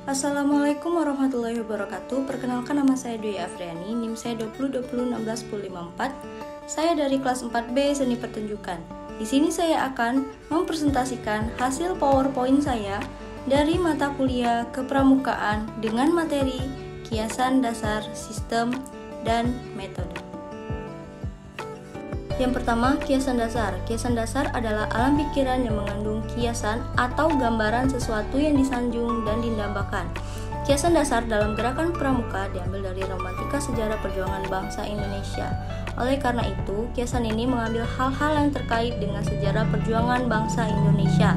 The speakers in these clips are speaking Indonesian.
Assalamualaikum warahmatullahi wabarakatuh. Perkenalkan, nama saya Dwi Afriani, NIM saya 2020161054. Saya dari kelas 4B Seni Pertunjukan. Di sini saya akan mempresentasikan hasil PowerPoint saya dari mata kuliah kepramukaan dengan materi kiasan dasar, sistem, dan metode. Yang pertama, kiasan dasar. Kiasan dasar adalah alam pikiran yang mengandung kiasan atau gambaran sesuatu yang disanjung dan didambakan. Kiasan dasar dalam gerakan pramuka diambil dari romantika sejarah perjuangan bangsa Indonesia. Oleh karena itu, kiasan ini mengambil hal-hal yang terkait dengan sejarah perjuangan bangsa Indonesia,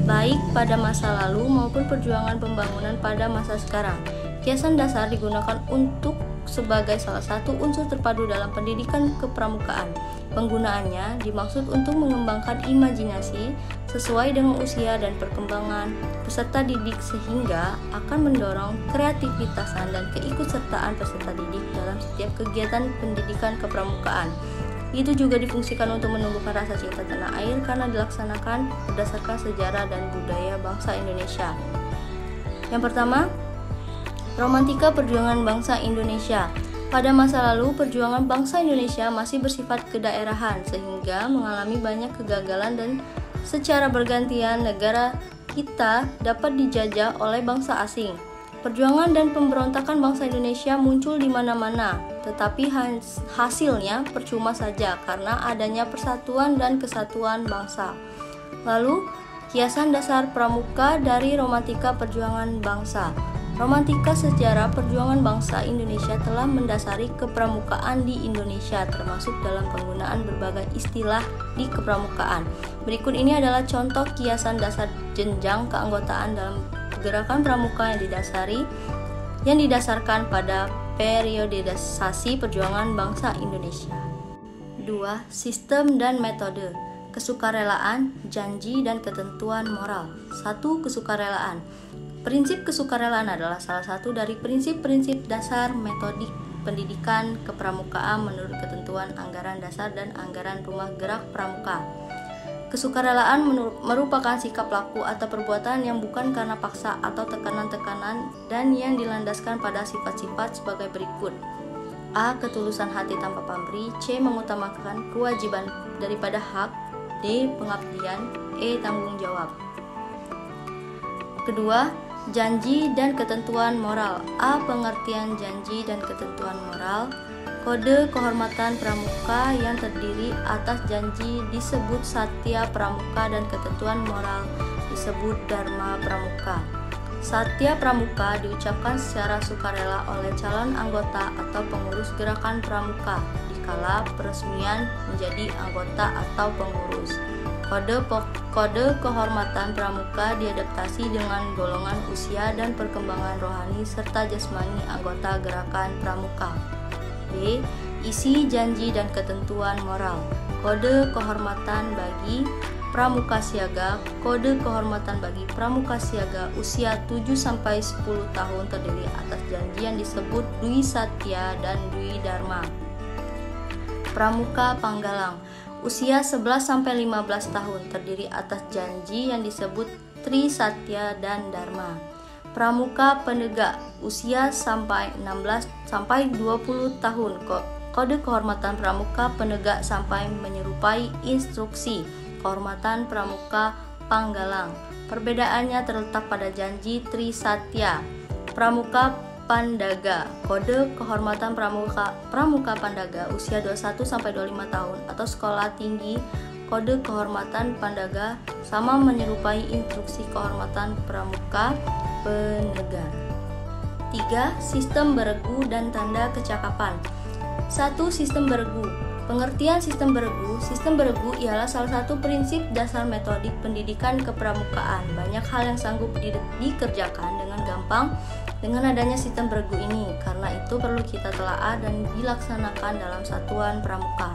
baik pada masa lalu maupun perjuangan pembangunan pada masa sekarang. Kiasan dasar digunakan untuk sebagai salah satu unsur terpadu dalam pendidikan kepramukaan. Penggunaannya dimaksud untuk mengembangkan imajinasi sesuai dengan usia dan perkembangan peserta didik sehingga akan mendorong kreativitasan dan keikutsertaan peserta didik dalam setiap kegiatan pendidikan kepramukaan. Itu juga difungsikan untuk menumbuhkan rasa cinta tanah air karena dilaksanakan berdasarkan sejarah dan budaya bangsa Indonesia. Yang pertama, romantika perjuangan bangsa Indonesia. Pada masa lalu, perjuangan bangsa Indonesia masih bersifat kedaerahan sehingga mengalami banyak kegagalan dan secara bergantian negara kita dapat dijajah oleh bangsa asing. Perjuangan dan pemberontakan bangsa Indonesia muncul di mana-mana, tetapi hasilnya percuma saja karena adanya persatuan dan kesatuan bangsa. Lalu, kiasan dasar pramuka dari romantika perjuangan bangsa. Romantika sejarah perjuangan bangsa Indonesia telah mendasari kepramukaan di Indonesia, termasuk dalam penggunaan berbagai istilah di kepramukaan. Berikut ini adalah contoh kiasan dasar jenjang keanggotaan dalam gerakan pramuka yang didasarkan pada periodisasi perjuangan bangsa Indonesia. 2. Sistem dan metode. Kesukarelaan, janji, dan ketentuan moral. 1. Kesukarelaan. Prinsip kesukarelaan adalah salah satu dari prinsip-prinsip dasar metodik pendidikan kepramukaan menurut ketentuan anggaran dasar dan anggaran rumah gerak pramuka. Kesukarelaan merupakan sikap laku atau perbuatan yang bukan karena paksa atau tekanan-tekanan dan yang dilandaskan pada sifat-sifat sebagai berikut. A. Ketulusan hati tanpa pamrih. C. Mengutamakan kewajiban daripada hak. D. Pengabdian. E. Tanggung jawab. Kedua, janji dan ketentuan moral. A. Pengertian janji dan ketentuan moral. Kode kehormatan pramuka yang terdiri atas janji disebut satya pramuka dan ketentuan moral disebut dharma pramuka. Satya pramuka diucapkan secara sukarela oleh calon anggota atau pengurus gerakan pramuka dikala peresmian menjadi anggota atau pengurus. Kode kehormatan pramuka diadaptasi dengan golongan usia dan perkembangan rohani serta jasmani anggota gerakan pramuka. B. Isi janji dan ketentuan moral. Kode kehormatan bagi pramuka siaga. Kode kehormatan bagi pramuka siaga usia 7-10 tahun terdiri atas janji yang disebut Dwi Satya dan Dwi Dharma. Pramuka Panggalang usia 11-15 tahun terdiri atas janji yang disebut Tri Satya dan Dharma. Pramuka Penegak usia sampai 16-20 tahun. Kode kehormatan pramuka penegak sampai menyerupai instruksi kehormatan pramuka Panggalang. Perbedaannya terletak pada janji Tri Satya. Pramuka Pandaga. Kode kehormatan pramuka Pandaga usia 21-25 tahun atau sekolah tinggi. Kode kehormatan Pandaga sama menyerupai instruksi kehormatan pramuka penegak. 3. Sistem beregu dan tanda kecakapan. 1. Sistem beregu. Pengertian sistem beregu. Sistem beregu ialah salah satu prinsip dasar metodik pendidikan kepramukaan. Banyak hal yang sanggup dikerjakan dengan gampang dengan adanya sistem beregu ini, karena itu perlu kita telaah dan dilaksanakan dalam satuan pramuka.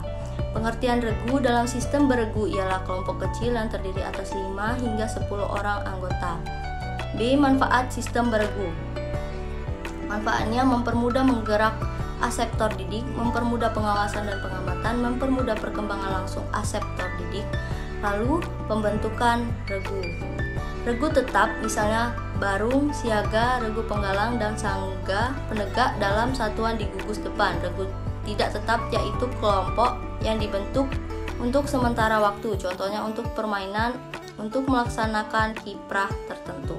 Pengertian regu dalam sistem beregu ialah kelompok kecil yang terdiri atas 5 hingga 10 orang anggota. B. Manfaat sistem beregu. Manfaatnya mempermudah menggerak aseptor didik, mempermudah pengawasan dan pengamatan, mempermudah perkembangan langsung aseptor didik. Lalu, pembentukan regu. Regu tetap misalnya barung, siaga, regu penggalang, dan sangga penegak dalam satuan di gugus depan. Regu tidak tetap yaitu kelompok yang dibentuk untuk sementara waktu, contohnya untuk permainan untuk melaksanakan kiprah tertentu.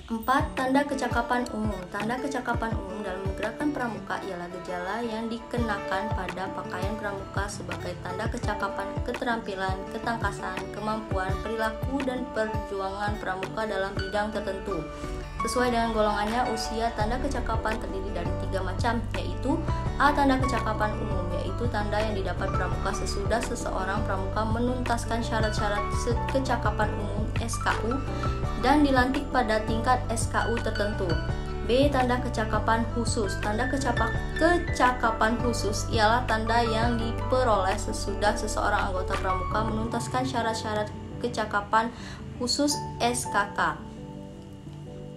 4. Tanda kecakapan umum. Tanda kecakapan umum dalam gerakan pramuka ialah gejala yang dikenakan pada pakaian pramuka sebagai tanda kecakapan, keterampilan, ketangkasan, kemampuan, perilaku, dan perjuangan pramuka dalam bidang tertentu. Sesuai dengan golongannya, usia tanda kecakapan terdiri dari 3 macam, yaitu A. Tanda kecakapan umum, yaitu tanda yang didapat pramuka sesudah seseorang pramuka menuntaskan syarat-syarat kecakapan umum SKU dan dilantik pada tingkat SKU tertentu. B. Tanda kecakapan khusus. Tanda kecakapan khusus ialah tanda yang diperoleh sesudah seseorang anggota pramuka menuntaskan syarat-syarat kecakapan khusus SKK.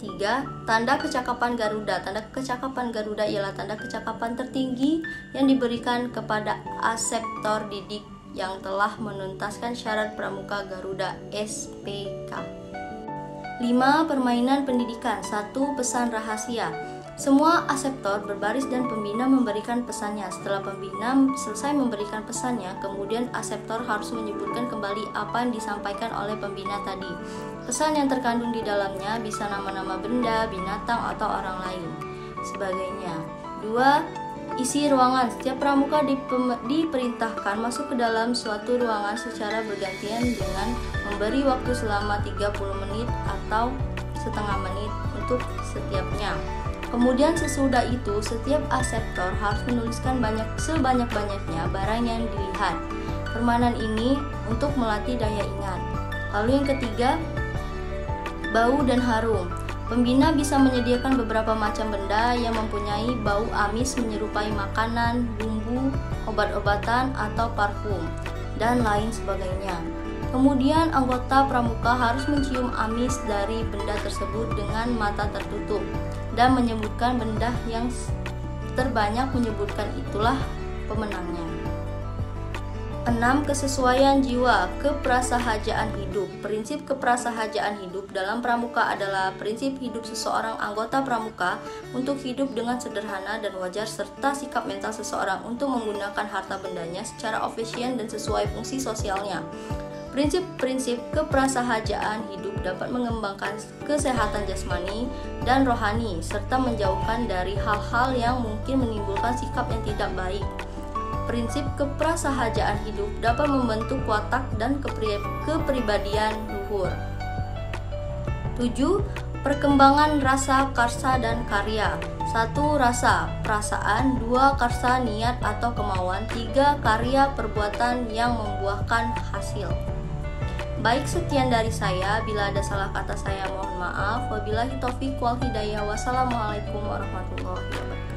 3. Tanda kecakapan Garuda. Tanda kecakapan Garuda ialah tanda kecakapan tertinggi yang diberikan kepada aseptor didik yang telah menuntaskan syarat pramuka Garuda SPK. 5. Permainan pendidikan. 1. Pesan rahasia. Semua aseptor berbaris dan pembina memberikan pesannya. Setelah pembina selesai memberikan pesannya, kemudian aseptor harus menyebutkan kembali apa yang disampaikan oleh pembina tadi. Pesan yang terkandung di dalamnya bisa nama-nama benda, binatang, atau orang lain sebagainya. 2. Isi ruangan. Setiap pramuka diperintahkan masuk ke dalam suatu ruangan secara bergantian dengan memberi waktu selama 30 menit atau setengah menit untuk setiapnya. Kemudian sesudah itu, setiap aseptor harus menuliskan sebanyak-banyaknya barang yang dilihat. Permainan ini untuk melatih daya ingat. Lalu yang ketiga, bau dan harum. Pembina bisa menyediakan beberapa macam benda yang mempunyai bau amis menyerupai makanan, bumbu, obat-obatan, atau parfum, dan lain sebagainya. Kemudian anggota pramuka harus mencium amis dari benda tersebut dengan mata tertutup dan menyebutkan benda yang terbanyak menyebutkan itulah pemenangnya. 6. Kesesuaian jiwa, keprasahajaan hidup. Prinsip keprasahajaan hidup dalam pramuka adalah prinsip hidup seseorang anggota pramuka untuk hidup dengan sederhana dan wajar serta sikap mental seseorang untuk menggunakan harta bendanya secara efisien dan sesuai fungsi sosialnya. Prinsip-prinsip keprasahajaan hidup dapat mengembangkan kesehatan jasmani dan rohani serta menjauhkan dari hal-hal yang mungkin menimbulkan sikap yang tidak baik. Prinsip keprasahajaan hidup dapat membentuk watak dan kepribadian luhur. 7. Perkembangan rasa, karsa, dan karya. 1. Rasa, perasaan. 2. Karsa, niat atau kemauan. 3. Karya, perbuatan yang membuahkan hasil. Baik, sekian dari saya. Bila ada salah kata saya mohon maaf. Wabillahi taufiq wal hidayah. Wassalamualaikum warahmatullahi wabarakatuh.